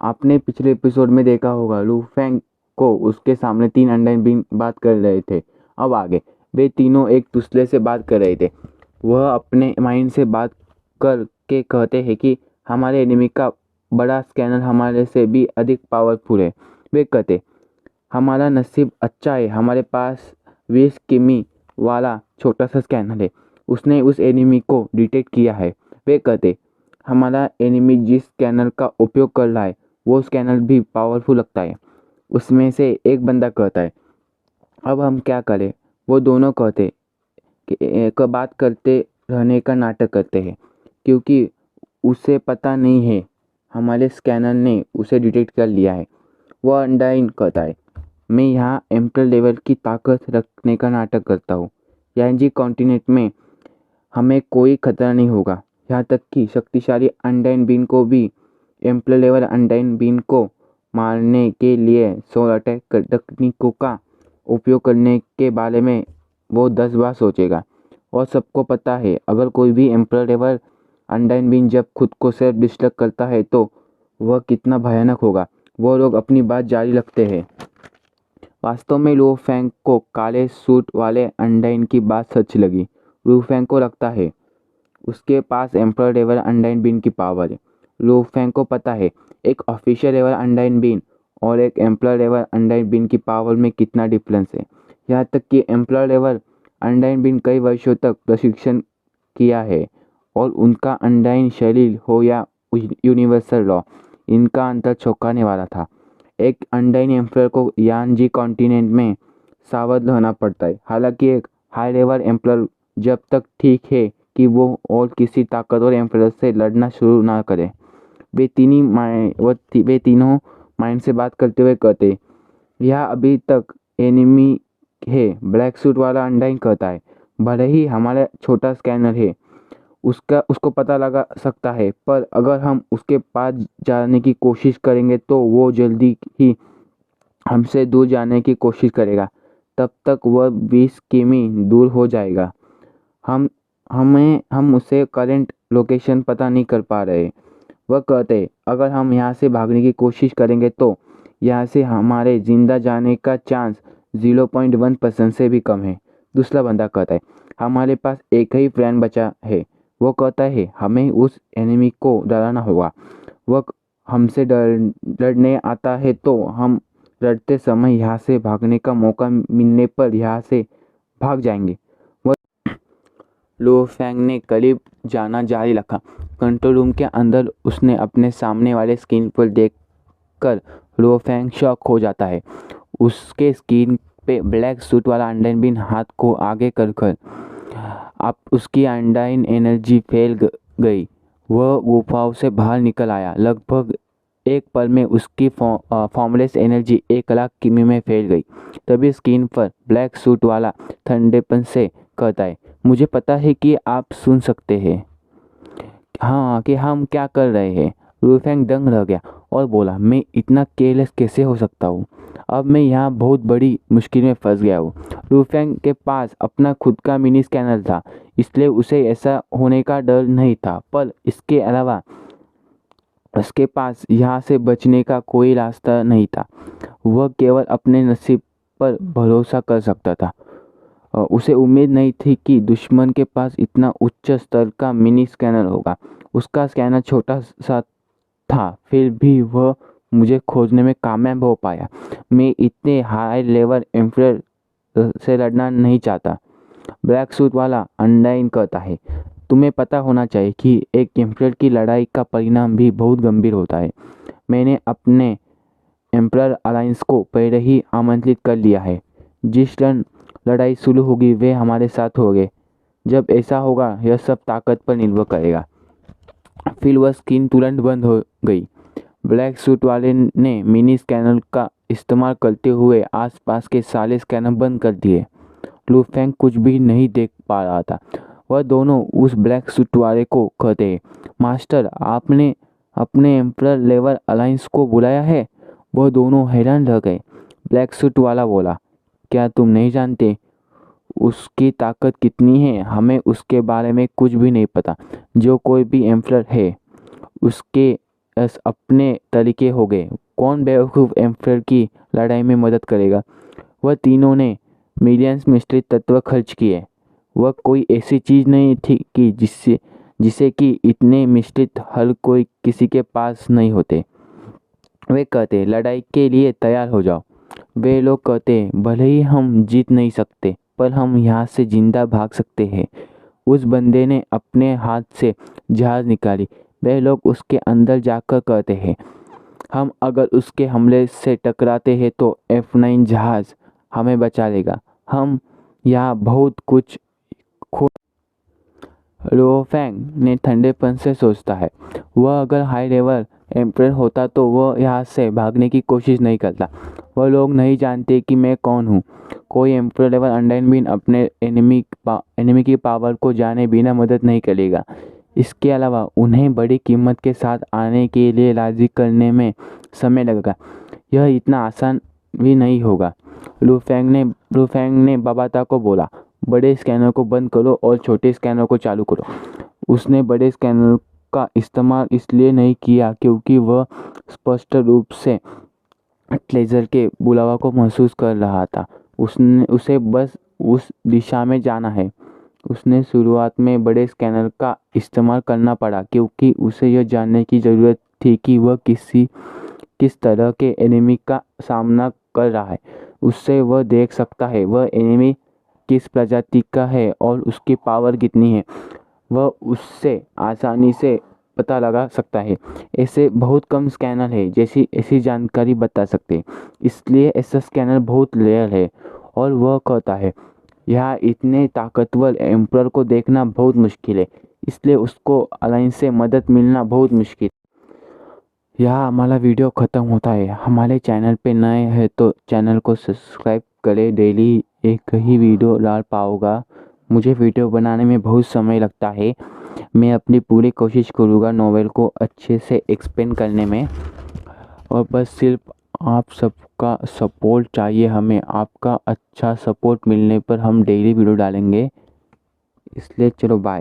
आपने पिछले एपिसोड में देखा होगा, लू फेंग को उसके सामने 3 अनडाइन बीन बात कर रहे थे। अब आगे वे तीनों एक दूसरे से बात कर रहे थे। वह अपने माइंड से बात करके कहते हैं कि हमारे एनिमी का बड़ा स्कैनर हमारे से भी अधिक पावरफुल है। वे कहते, हमारा नसीब अच्छा है, हमारे पास 20 किमी वाला छोटा सा स्कैनर है, उसने उस एनिमी को डिटेक्ट किया है। वे कहते, हमारा एनिमी जिस स्कैनर का उपयोग कर रहा है वो स्कैनर भी पावरफुल लगता है। उसमें से एक बंदा कहता है, अब हम क्या करें। वो दोनों कहते कि एक बात करते रहने का नाटक करते हैं, क्योंकि उसे पता नहीं है हमारे स्कैनर ने उसे डिटेक्ट कर लिया है। वह अनडाइन कहता है, मैं यहाँ एम्पर लेवल की ताकत रखने का नाटक करता हूँ। यानी कॉन्टिनेंट में हमें कोई खतरा नहीं होगा। यहाँ तक कि शक्तिशाली अनडाइन बीन को भी एम्पर लेवल अनडाइन बीन को मारने के लिए सोल अटैक तकनीकों का उपयोग करने के बारे में वो 10 बार सोचेगा। और सबको पता है, अगर कोई भी एम्पर लेवल अनडाइन बीन जब खुद को सेल्फ डिस्ट्रक्ट करता है तो वह कितना भयानक होगा। वो लोग अपनी बात जारी रखते हैं। वास्तव में लू फेंग को काले सूट वाले अनडाइन की बात सच लगी। लू फेंग को लगता है उसके पास एम्पर लेवल अनडाइन बीन की पावर है। लू फेंग को पता है एक ऑफिशियल लेवल अनडाइन बीन और एक एम्पर लेवल अनडाइन बीन की पावर में कितना डिफरेंस है। यहाँ तक कि एम्पर लेवल अनडाइन बीन कई वर्षों तक प्रशिक्षण किया है और उनका अनडाइन शरीर हो या यूनिवर्सल लॉ, इनका अंतर चौंकाने वाला था। एक अनडाइन एम्पर को यानजी कॉन्टिनेंट में सावध रहना पड़ता है। हालांकि एक हाई लेवल एम्पर जब तक ठीक है कि वो और किसी ताकतवर एम्पर से लड़ना शुरू ना करे। वे तीनों माइंड से बात करते हुए कहते, यह अभी तक एनिमी है। ब्लैक सूट वाला अनडाइन कहता है, भले ही हमारा छोटा स्कैनर है उसको पता लगा सकता है, पर अगर हम उसके पास जाने की कोशिश करेंगे तो वो जल्दी ही हमसे दूर जाने की कोशिश करेगा। तब तक वह 20 किमी दूर हो जाएगा। हम उसे करंट लोकेशन पता नहीं कर पा रहे। वह कहते, अगर हम यहाँ से भागने की कोशिश करेंगे तो यहाँ से हमारे जिंदा जाने का चांस 0.1% से भी कम है। दूसरा बंदा कहता है, हमारे पास एक ही फ्रेंड बचा है। वो कहता है, हमें उस एनिमी को डराना होगा। वह हमसे लड़ने आता है तो हम लड़ते समय यहाँ से भागने का मौका मिलने पर यहाँ से भाग जाएंगे। लू फेंग ने करीब जाना जारी रखा। कंट्रोल रूम के अंदर उसने अपने सामने वाले स्क्रीन पर देखकर लू फेंग शॉक हो जाता है। उसके स्क्रीन पे ब्लैक सूट वाला अनडाइन बीन हाथ को आगे कर अब उसकी अनडाइन एनर्जी फैल गई। वह गुफाओं से बाहर निकल आया। लगभग एक पल में उसकी फॉर्मलेस एनर्जी 1 लाख किमी में फैल गई। तभी स्क्रीन पर ब्लैक सूट वाला ठंडेपन से कहता है, मुझे पता है कि आप सुन सकते हैं। हाँ, कि हम क्या कर रहे हैं। लू फेंग दंग रह गया और बोला, मैं इतना केयरलेस कैसे हो सकता हूँ। अब मैं यहाँ बहुत बड़ी मुश्किल में फंस गया हूँ। लू फेंग के पास अपना खुद का मिनी स्कैनर था, इसलिए उसे ऐसा होने का डर नहीं था, पर इसके अलावा उसके पास यहाँ से बचने का कोई रास्ता नहीं था। वह केवल अपने नसीब पर भरोसा कर सकता था। उसे उम्मीद नहीं थी कि दुश्मन के पास इतना उच्च स्तर का मिनी स्कैनर होगा। उसका स्कैनर छोटा सा था, फिर भी वह मुझे खोजने में कामयाब हो पाया। मैं इतने हाई लेवल एम्परर से लड़ना नहीं चाहता। ब्लैक सूट वाला अनडाइन कहता है, तुम्हें पता होना चाहिए कि एक एम्परर की लड़ाई का परिणाम भी बहुत गंभीर होता है। मैंने अपने एम्परर अलायंस को पहले ही आमंत्रित कर लिया है। जिस क्षण लड़ाई शुरू होगी वे हमारे साथ होंगे। जब ऐसा होगा यह सब ताकत पर निर्भर करेगा। फिर वह स्क्रीन तुरंत बंद हो गई। ब्लैक सूट वाले ने मिनी स्कैनर का इस्तेमाल करते हुए आसपास के सारे स्कैनर बंद कर दिए। लू फेंग कुछ भी नहीं देख पा रहा था। वह दोनों उस ब्लैक सूट वाले को कहते, मास्टर, आपने अपने एम्परर लेवल अलायंस को बुलाया है। वह दोनों हैरान रह गए। ब्लैक सूट वाला बोला, क्या तुम नहीं जानते उसकी ताकत कितनी है। हमें उसके बारे में कुछ भी नहीं पता। जो कोई भी एम्परर है उसके अपने तरीके हो गए। कौन बेवकूफ़ एम्परर की लड़ाई में मदद करेगा। वह तीनों ने मिलियंस मिस्ट्री तत्व खर्च किए। वह कोई ऐसी चीज़ नहीं थी कि जिसे कि इतने मिश्रित हल कोई किसी के पास नहीं होते। वे कहते लड़ाई के लिए तैयार हो जाओ। वे लोग कहते भले ही हम जीत नहीं सकते पर हम यहाँ से जिंदा भाग सकते हैं। उस बंदे ने अपने हाथ से जहाज़ निकाली। वे लोग उसके अंदर जाकर कहते हैं हम अगर उसके हमले से टकराते हैं तो F9 जहाज़ हमें बचा लेगा। हम यहाँ बहुत कुछ खो। लो फैंग ने ठंडेपन से सोचता है। वह अगर हाई लेवल एम्परर होता तो वह यहाँ से भागने की कोशिश नहीं करता। वह लोग नहीं जानते कि मैं कौन हूँ। कोई एम्परर लेवल अनडाइन बीन अपने एनिमी की पावर को जाने बिना मदद नहीं करेगा। इसके अलावा उन्हें बड़ी कीमत के साथ आने के लिए राजी करने में समय लगेगा। यह इतना आसान भी नहीं होगा। लू फैंग ने बाबाता को बोला बड़े स्कैनर को बंद करो और छोटे स्कैनर को चालू करो। उसने बड़े स्कैनर का इस्तेमाल इसलिए नहीं किया क्योंकि वह स्पष्ट रूप से ट्रेजर के बुलावा को महसूस कर रहा था। उसे बस उस दिशा में जाना है। उसने शुरुआत में बड़े स्कैनर का इस्तेमाल करना पड़ा क्योंकि उसे यह जानने की ज़रूरत थी कि वह किस तरह के एनिमी का सामना कर रहा है। उससे वह देख सकता है वह एनिमी किस प्रजाति का है और उसकी पावर कितनी है। वह उससे आसानी से पता लगा सकता है। ऐसे बहुत कम स्कैनर है जैसी ऐसी जानकारी बता सकते। इसलिए ऐसा स्कैनर बहुत रेयर है। और वह कहता है यहाँ इतने ताकतवर एम्परर को देखना बहुत मुश्किल है। इसलिए उसको अलायंस से मदद मिलना बहुत मुश्किल। यहाँ हमारा वीडियो ख़त्म होता है। हमारे चैनल पे नए हैं तो चैनल को सब्सक्राइब करें। डेली एक ही वीडियो डाल पाऊँगा। मुझे वीडियो बनाने में बहुत समय लगता है। मैं अपनी पूरी कोशिश करूँगा नॉवेल को अच्छे से एक्सप्लेन करने में। और बस सिर्फ आप सबका सपोर्ट चाहिए हमें। आपका अच्छा सपोर्ट मिलने पर हम डेली वीडियो डालेंगे। इसलिए चलो बाय।